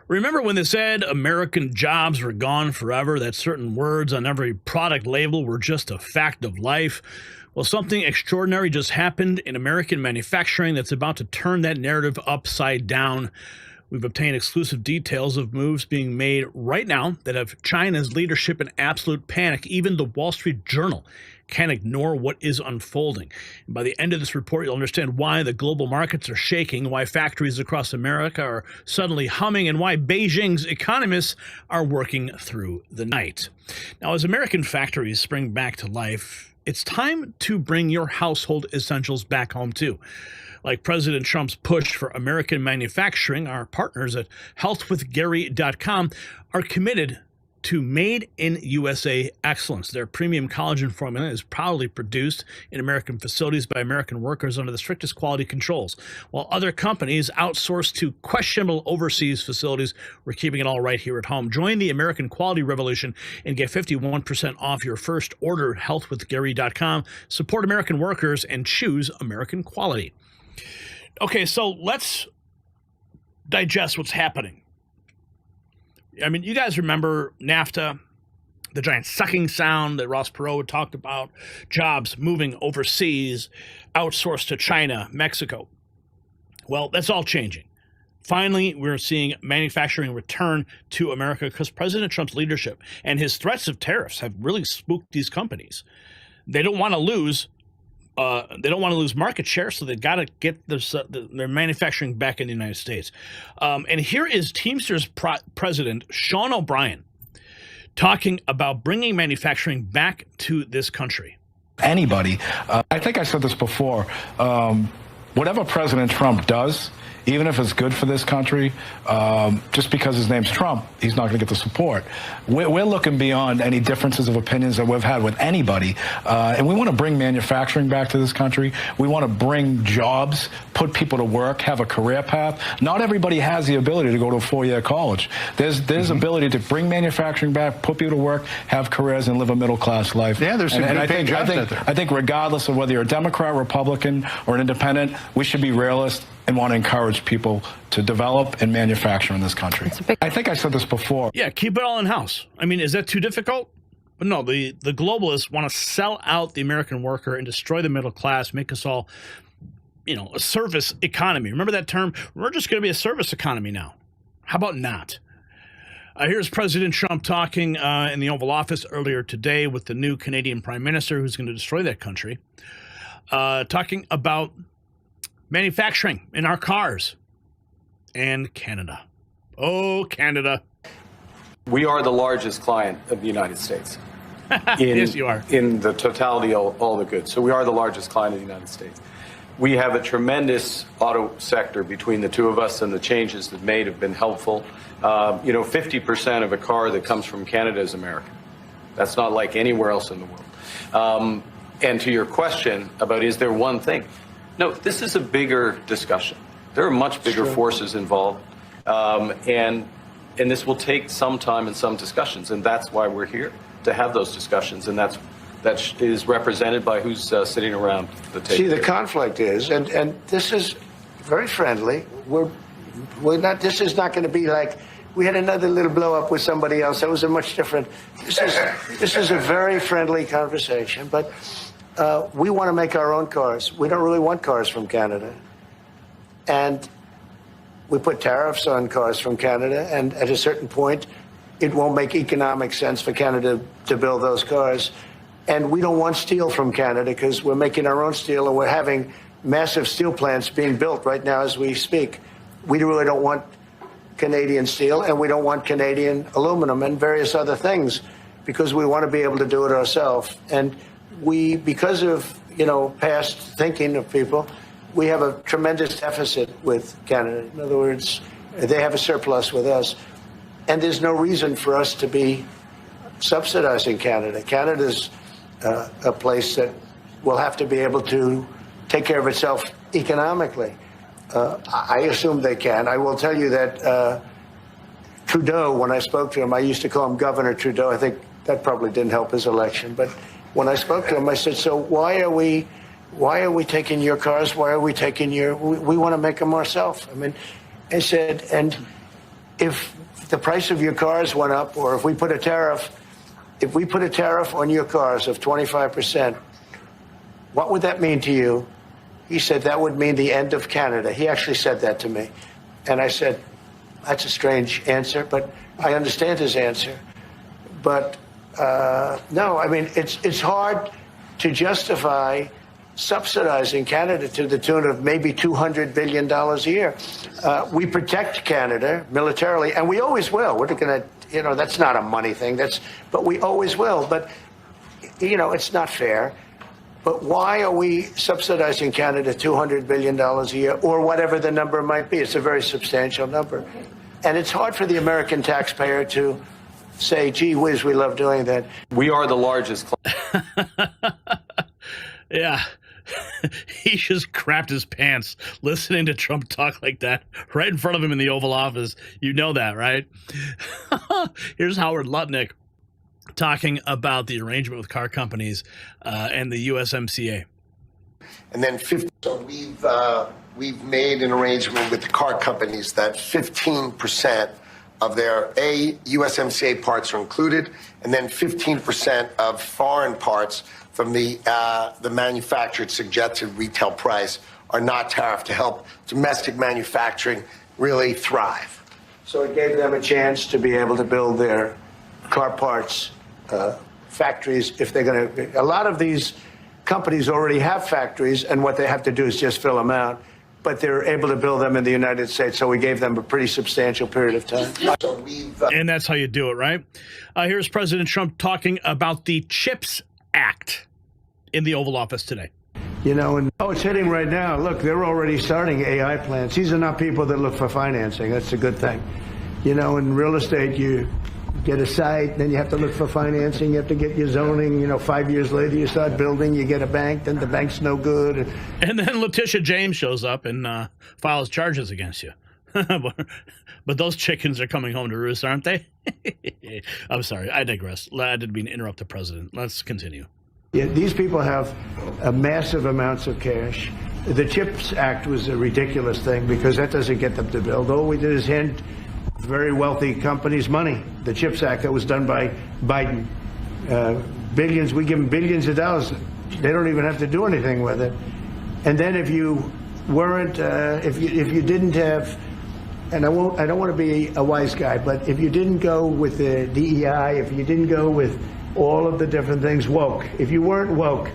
Remember when they said American jobs were gone forever, that certain words on every product label were just a fact of life? Well, something extraordinary just happened in American manufacturing that's about to turn that narrative upside down. We've obtained exclusive details of moves being made right now that have China's leadership in absolute panic. Even the Wall Street Journal can't ignore what is unfolding. And by the end of this report, you'll understand why the global markets are shaking, why factories across America are suddenly humming, and why Beijing's economists are working through the night. Now, as American factories spring back to life, it's time to bring your household essentials back home too. Like President Trump's push for American manufacturing, our partners at healthwithgary.com are committed to Made in USA excellence. Their premium collagen formula is proudly produced in American facilities by American workers under the strictest quality controls. While other companies outsource to questionable overseas facilities, we're keeping it all right here at home. Join the American quality revolution and get 51% off your first order at healthwithgary.com. Support American workers and choose American quality. Okay, so let's digest what's happening. I mean, you guys remember NAFTA, the giant sucking sound that Ross Perot had talked about, jobs moving overseas, outsourced to China, Mexico. Well, that's all changing. Finally, we're seeing manufacturing return to America because President Trump's leadership and his threats of tariffs have really spooked these companies. They don't want to lose market share, so they've got to get their manufacturing back in the United States. And here is Teamsters President Sean O'Brien talking about bringing manufacturing back to this country. Anybody, I think I said this before, whatever President Trump does, even if it's good for this country, just because his name's Trump, he's not going to get the support. We're looking beyond any differences of opinions that we've had with anybody, and we want to bring manufacturing back to this country. We want to bring jobs, put people to work, have a career path. Not everybody has the ability to go to a four-year college. There's ability to bring manufacturing back, put people to work, have careers, and live a middle-class life. Yeah, there's some good paying jobs out there. I think regardless of whether you're a Democrat, Republican, or an independent, we should be realist and want to encourage people to develop and manufacture in this country. I think I said this before. Yeah, keep it all in-house. I mean, is that too difficult? But no, the globalists want to sell out the American worker and destroy the middle class, make us all, a service economy. Remember that term? We're just going to be a service economy now. How about not? Here's President Trump talking in the Oval Office earlier today with the new Canadian Prime Minister who's going to destroy that country, talking about manufacturing in our cars and Canada. Oh, Canada. We are the largest client of the United States. Yes, you are. In the totality of all the goods. So we are the largest client of the United States. We have a tremendous auto sector between the two of us, and the changes that made have been helpful. 50% of a car that comes from Canada is American. That's not like anywhere else in the world. And to your question about is there one thing? No, this is a bigger discussion. There are much bigger forces involved, and this will take some time and some discussions, and that's why we're here, to have those discussions, and that is represented by who's sitting around the table. See, the conflict is, and this is very friendly. We're not. This is not going to be like we had another little blow up with somebody else. That was a much different. This is a very friendly conversation, but. We want to make our own cars. We don't really want cars from Canada. And we put tariffs on cars from Canada, and at a certain point, it won't make economic sense for Canada to build those cars. And we don't want steel from Canada because we're making our own steel, and we're having massive steel plants being built right now as we speak. We really don't want Canadian steel, and we don't want Canadian aluminum and various other things because we want to be able to do it ourselves. And we, because of, past thinking of people, we have a tremendous deficit with Canada. In other words, they have a surplus with us. And there's no reason for us to be subsidizing Canada. Canada's a place that will have to be able to take care of itself economically. I assume they can. I will tell you that Trudeau, when I spoke to him, I used to call him Governor Trudeau. I think that probably didn't help his election. But when I spoke to him, I said, so why are we taking your cars? Why are we taking we want to make them ourselves. I mean, I said, and if the price of your cars went up, or if we put a tariff on your cars of 25%, what would that mean to you? He said that would mean the end of Canada. He actually said that to me. And I said, that's a strange answer, but I understand his answer. But no, I mean, it's hard to justify subsidizing Canada to the tune of maybe $200 billion a year. We protect Canada militarily, and we always will. We're going to, that's not a money thing. But we always will. But, it's not fair. But why are we subsidizing Canada $200 billion a year, or whatever the number might be? It's a very substantial number. And it's hard for the American taxpayer to say, gee whiz, we love doing that. We are the largest. Yeah. He just crapped his pants listening to Trump talk like that right in front of him in the Oval Office. You know that, right? Here's Howard Lutnick talking about the arrangement with car companies and the USMCA. And then we've made an arrangement with the car companies that 15% of their USMCA parts are included, and then 15% of foreign parts from the manufactured suggested retail price are not tariffed to help domestic manufacturing really thrive. So it gave them a chance to be able to build their car parts factories if they're going to. A lot of these companies already have factories, and what they have to do is just fill them out. But they're able to build them in the United States, so we gave them a pretty substantial period of time. And that's how you do it, right? Here's President Trump talking about the CHIPS Act in the Oval Office today. It's hitting right now. Look, they're already starting AI plants. These are not people that look for financing. That's a good thing. In real estate, you get a site, then you have to look for financing, you have to get your zoning, 5 years later you start building, you get a bank, then the bank's no good. And then Letitia James shows up and files charges against you. But those chickens are coming home to roost, aren't they? I'm sorry, I digress. I didn't mean to interrupt the president. Let's continue. Yeah, these people have massive amounts of cash. The CHIPS Act was a ridiculous thing because that doesn't get them to build. All we did is hand very wealthy companies money. The CHIPS Act that was done by Biden, billions. We give them billions of dollars. They don't even have to do anything with it. And then if you weren't, if you didn't have, and I don't want to be a wise guy, but if you didn't go with the DEI, if you didn't go with all of the different things woke, if you weren't woke,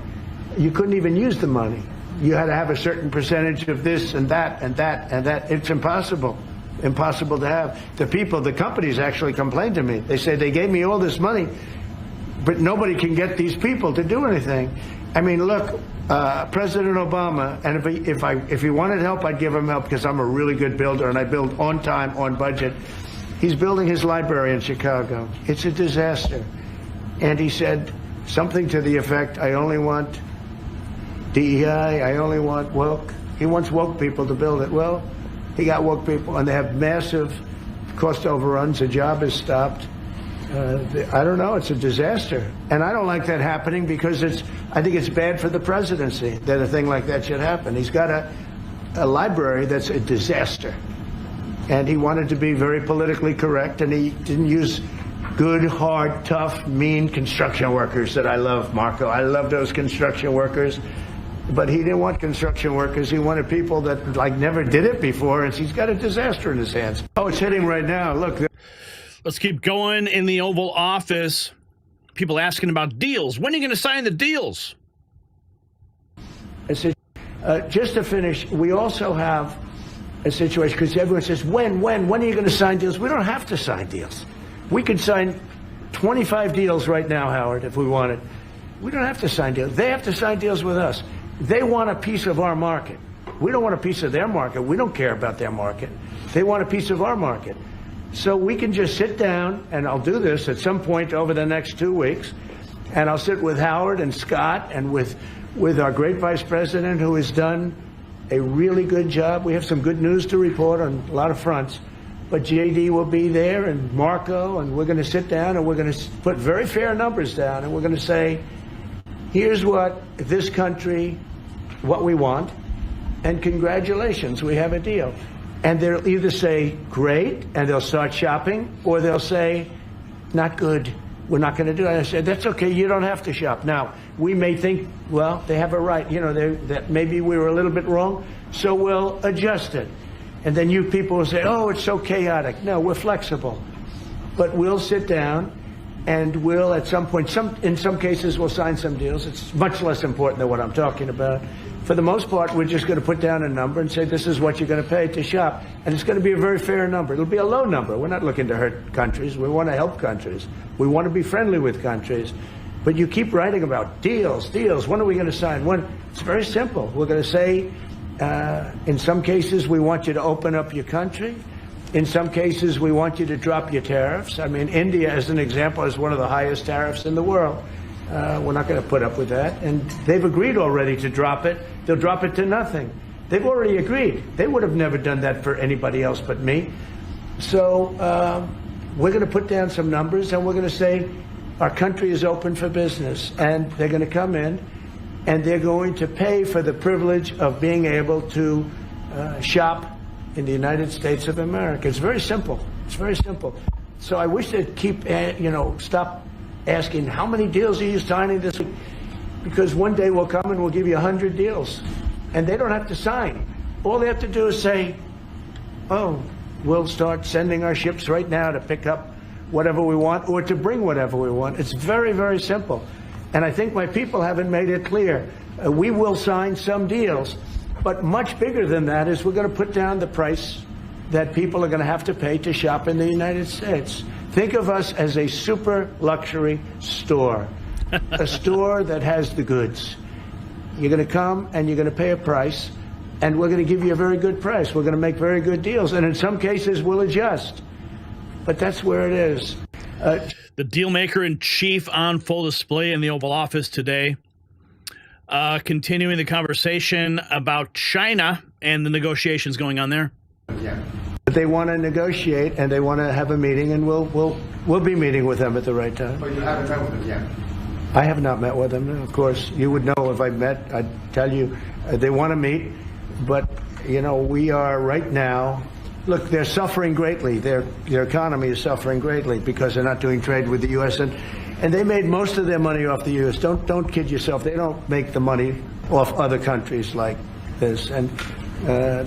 you couldn't even use the money. You had to have a certain percentage of this and that and that and that. It's impossible to have. The companies actually complained to me. They said they gave me all this money, but nobody can get these people to do anything. I mean, look, President Obama, and if he wanted help, I'd give him help because I'm a really good builder and I build on time, on budget. He's building his library in Chicago. It's a disaster. And he said something to the effect, I only want DEI, I only want woke. He wants woke people to build it. Well, he got woke people, and they have massive cost overruns. The job is stopped. I don't know. It's a disaster. And I don't like that happening because I think it's bad for the presidency that a thing like that should happen. He's got a library that's a disaster. And he wanted to be very politically correct, and he didn't use good, hard, tough, mean construction workers that I love, Marco. I love those construction workers. But he didn't want construction workers. He wanted people that never did it before, and he's got a disaster in his hands. Oh, it's hitting right now. Look. Let's keep going in the Oval Office. People asking about deals. When are you going to sign the deals? Just to finish, we also have a situation, because everyone says, when are you going to sign deals? We don't have to sign deals. We could sign 25 deals right now, Howard, if we wanted. We don't have to sign deals. They have to sign deals with us. They want a piece of our market. We don't want a piece of their market. We don't care about their market. They want a piece of our market. So we can just sit down, and I'll do this at some point over the next 2 weeks, and I'll sit with Howard and Scott and with our great vice president, who has done a really good job. We have some good news to report on a lot of fronts. But JD will be there, and Marco, and we're going to sit down, and we're going to put very fair numbers down, and we're going to say, here's what this country, what we want, and congratulations, we have a deal. And they'll either say, great, and they'll start shopping, or they'll say, not good, we're not going to do it. I said, that's okay, you don't have to shop. Now, we may think, well, they have a right, you know, that maybe we were a little bit wrong, so we'll adjust it. And then you people will say, oh, it's so chaotic. No, we're flexible. But we'll sit down and we'll, at some point, in some cases, we'll sign some deals. It's much less important than what I'm talking about. For the most part, we're just going to put down a number and say, this is what you're going to pay to shop. And it's going to be a very fair number. It'll be a low number. We're not looking to hurt countries. We want to help countries. We want to be friendly with countries. But you keep writing about deals, deals. When are we going to sign? When? It's very simple. We're going to say, in some cases, we want you to open up your country. In some cases, we want you to drop your tariffs. I mean, India, as an example, has one of the highest tariffs in the world. We're not going to put up with that. And they've agreed already to drop it. They'll drop it to nothing. They've already agreed. They would have never done that for anybody else but me. So we're going to put down some numbers, and we're going to say our country is open for business. And they're going to come in, and they're going to pay for the privilege of being able to shop in the United States of America. It's very simple. It's very simple. So I wish they'd keep, stop asking, how many deals are you signing this week? Because one day we'll come and we'll give you 100 deals. And they don't have to sign. All they have to do is say, oh, we'll start sending our ships right now to pick up whatever we want or to bring whatever we want. It's very, very simple. And I think my people haven't made it clear. We will sign some deals, but much bigger than that is we're going to put down the price that people are going to have to pay to shop in the United States. Think of us as a super luxury store, a store that has the goods. You're going to come and you're going to pay a price, and we're going to give you a very good price. We're going to make very good deals, and in some cases we'll adjust. But that's where it is. The dealmaker-in-chief on full display in the Oval Office today. Continuing the conversation about China and the negotiations going on there. Yeah. But they want to negotiate, and they want to have a meeting, and we'll be meeting with them at the right time. But you haven't met with them yet? I have not met with them. Of course, you would know if I met. I'd tell you they want to meet, but we are right now. Look, they're suffering greatly. Their economy is suffering greatly because they're not doing trade with the U.S. and they made most of their money off the U.S. Don't kid yourself. They don't make the money off other countries like this. And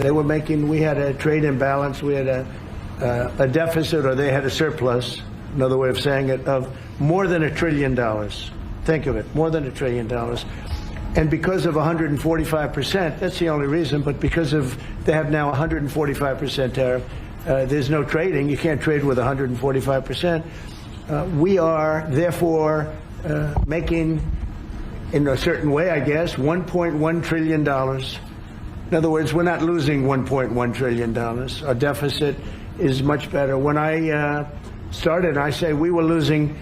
they were making. We had a trade imbalance. We had a deficit, or they had a surplus. Another way of saying it, of more than $1 trillion. Think of it, more than $1 trillion. And because of 145%, that's the only reason, but because of they have now 145% tariff, there's no trading. You can't trade with 145%. We are, therefore, making, in a certain way, I guess, $1.1 trillion. In other words, we're not losing $1.1 trillion. Our deficit is much better. When I started, I say we were losing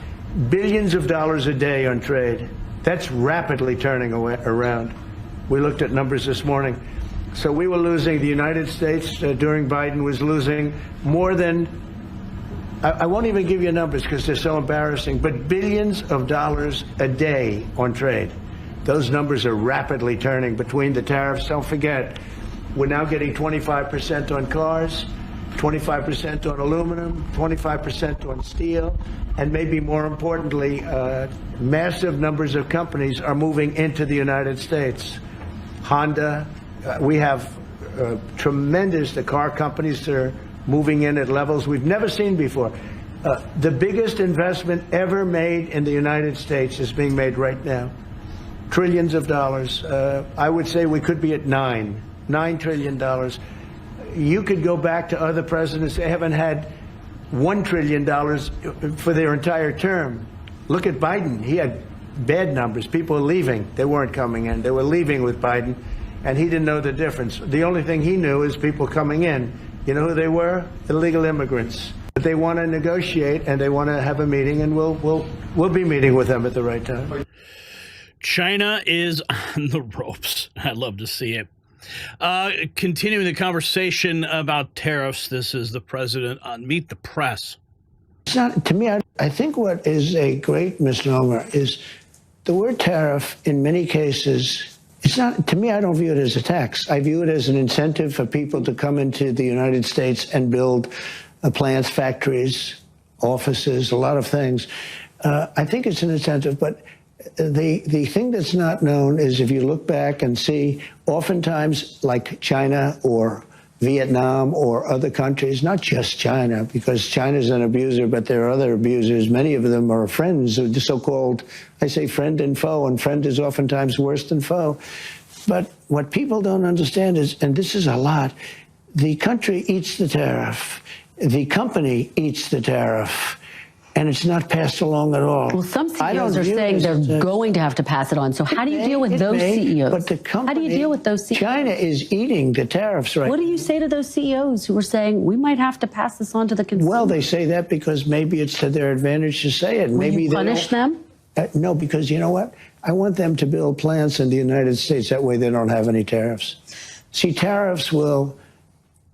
billions of dollars a day on trade. That's rapidly turning around. We looked at numbers this morning. So we were losing, the United States during Biden was losing more than, I won't even give you numbers because they're so embarrassing, but billions of dollars a day on trade. Those numbers are rapidly turning between the tariffs. Don't forget, we're now getting 25% on cars, 25% on aluminum, 25% on steel, and maybe more importantly, massive numbers of companies are moving into the United States. Honda, we have tremendous, the car companies are moving in at levels we've never seen before. The biggest investment ever made in the United States is being made right now. Trillions of dollars. I would say we could be at $9 trillion. You could go back to other presidents. They haven't had $1 trillion for their entire term. Look at Biden. He had bad numbers. People were leaving. They weren't coming in. They were leaving with Biden, and he didn't know the difference. The only thing he knew is people coming in. You know who they were? Illegal immigrants. But they want to negotiate, and they want to have a meeting, and we'll be meeting with them at the right time. China is on the ropes. I'd love to see it. Continuing the conversation about tariffs, this is the president on Meet the Press. It's not, to me, I think what is a great misnomer is the word tariff in many cases It's not, to me, I don't view it as a tax. I view it as an incentive for people to come into the United States and build plants, factories, offices, a lot of things. I think it's an incentive, but the thing that's not known is if you look back and see, oftentimes like China or Vietnam or other countries, not just China, because China's an abuser, but there are other abusers. Many of them are friends, the so-called, I say friend and foe, and friend is oftentimes worse than foe. But what people don't understand is, and this is a lot, the country eats the tariff, the company eats the tariff, and it's not passed along at all. Well, some CEOs are saying they're going to have to pass it on. So how do you deal with those CEOs? But the company, how do you deal with those CEOs? China is eating the tariffs right now. What do you say to those CEOs who are saying we might have to pass this on to the consumer? Well, they say that because maybe it's to their advantage to say it. Will Maybe you punish them? No, because you know what? I want them to build plants in the United States. That way they don't have any tariffs. See, tariffs will,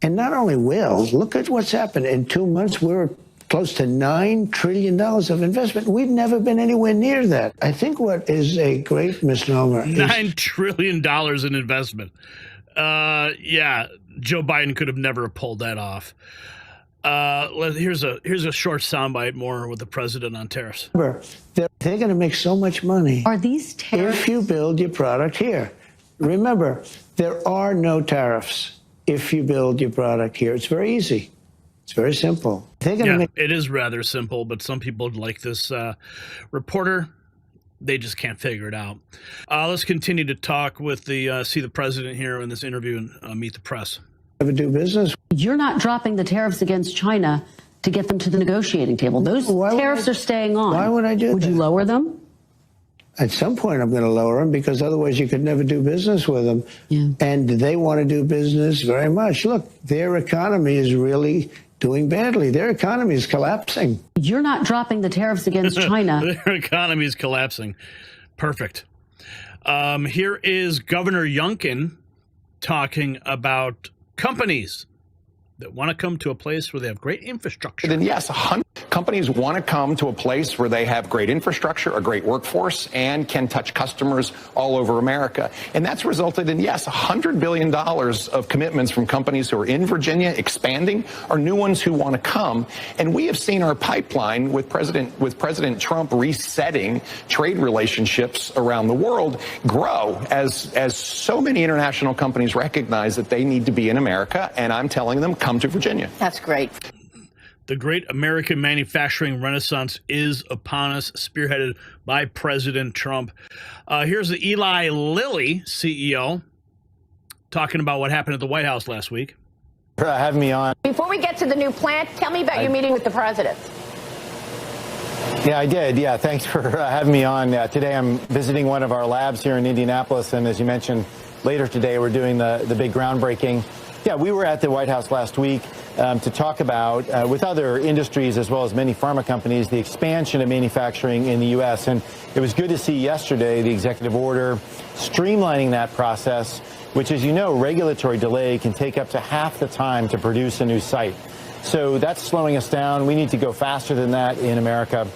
and not only will, look at what's happened. In 2 months, we're close to $9 trillion of investment. We've never been anywhere near that. I think what is a great misnomer is $9 trillion in investment. Yeah, Joe Biden could have never pulled that off. Here's a short soundbite more with the president on tariffs. Remember, they're going to make so much money. Are these tariffs? If you build your product here. Remember, there are no tariffs if you build your product here. It's very easy. It's very simple. Yeah, it is rather simple, but some people like this reporter, they just can't figure it out. Let's continue to talk with see the president here in this interview and meet the press. Never do business. You're not dropping the tariffs against China to get them to the negotiating table. Those tariffs are staying on. Why would I do that? Would you lower them? At some point, I'm going to lower them because otherwise you could never do business with them. Yeah. And they want to do business very much. Look, their economy is really doing badly. Their economy is collapsing. You're not dropping the tariffs against China. Their economy is collapsing. Perfect. Here is Governor Youngkin talking about companies that want to come to a place where they have great infrastructure. Then yes, 100 companies want to come to a place where they have great infrastructure, a great workforce, and can touch customers all over America. And that's resulted in, yes, $100 billion of commitments from companies who are in Virginia expanding, or new ones who want to come. And we have seen our pipeline with President Trump resetting trade relationships around the world grow as so many international companies recognize that they need to be in America. And I'm telling them, come to Virginia. That's great. The great American manufacturing renaissance is upon us, spearheaded by President Trump. Here's the Eli Lilly CEO talking about what happened at the White House last week. Having me on. Before we get to the new plant, tell me about your meeting with the president. Yeah, I did. Yeah, thanks for having me on. Today I'm visiting one of our labs here in Indianapolis, and as you mentioned, later today we're doing the big groundbreaking. Yeah, we were at the White House last week to talk about, with other industries as well as many pharma companies, the expansion of manufacturing in the U.S. And it was good to see yesterday the executive order streamlining that process, which, as you know, regulatory delay can take up to half the time to produce a new site. So that's slowing us down. We need to go faster than that in America.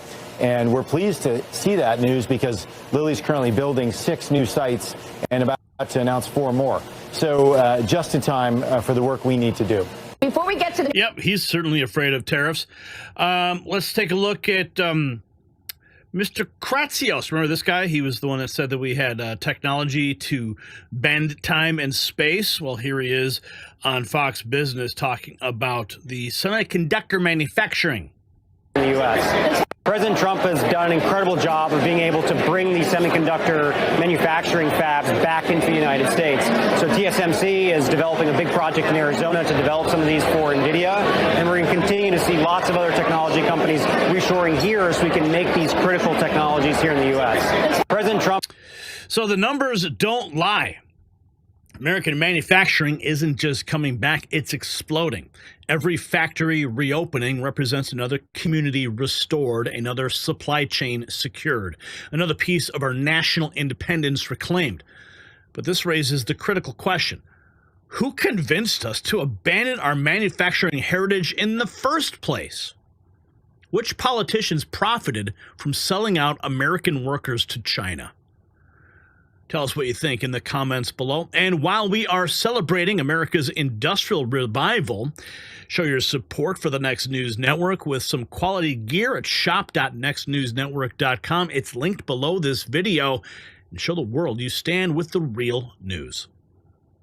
And we're pleased to see that news because Lilly's currently building 6 new sites and about to announce 4 more. So just in time for the work we need to do. Before we get to the... Yep, he's certainly afraid of tariffs. Let's take a look at Mr. Kratsios. Remember this guy? He was the one that said that we had technology to bend time and space. Well, here he is on Fox Business talking about the semiconductor manufacturing in the U.S. President Trump has done an incredible job of being able to bring these semiconductor manufacturing fabs back into the United States. So TSMC is developing a big project in Arizona to develop some of these for NVIDIA, and we're going to continue to see lots of other technology companies reshoring here so we can make these critical technologies here in the U.S. President Trump. So the numbers don't lie. American manufacturing isn't just coming back, it's exploding. Every factory reopening represents another community restored, another supply chain secured, another piece of our national independence reclaimed. But this raises the critical question: who convinced us to abandon our manufacturing heritage in the first place? Which politicians profited from selling out American workers to China? Tell us what you think in the comments below. And while we are celebrating America's industrial revival, show your support for the Next News Network with some quality gear at shop.nextnewsnetwork.com. It's linked below this video. And show the world you stand with the real news.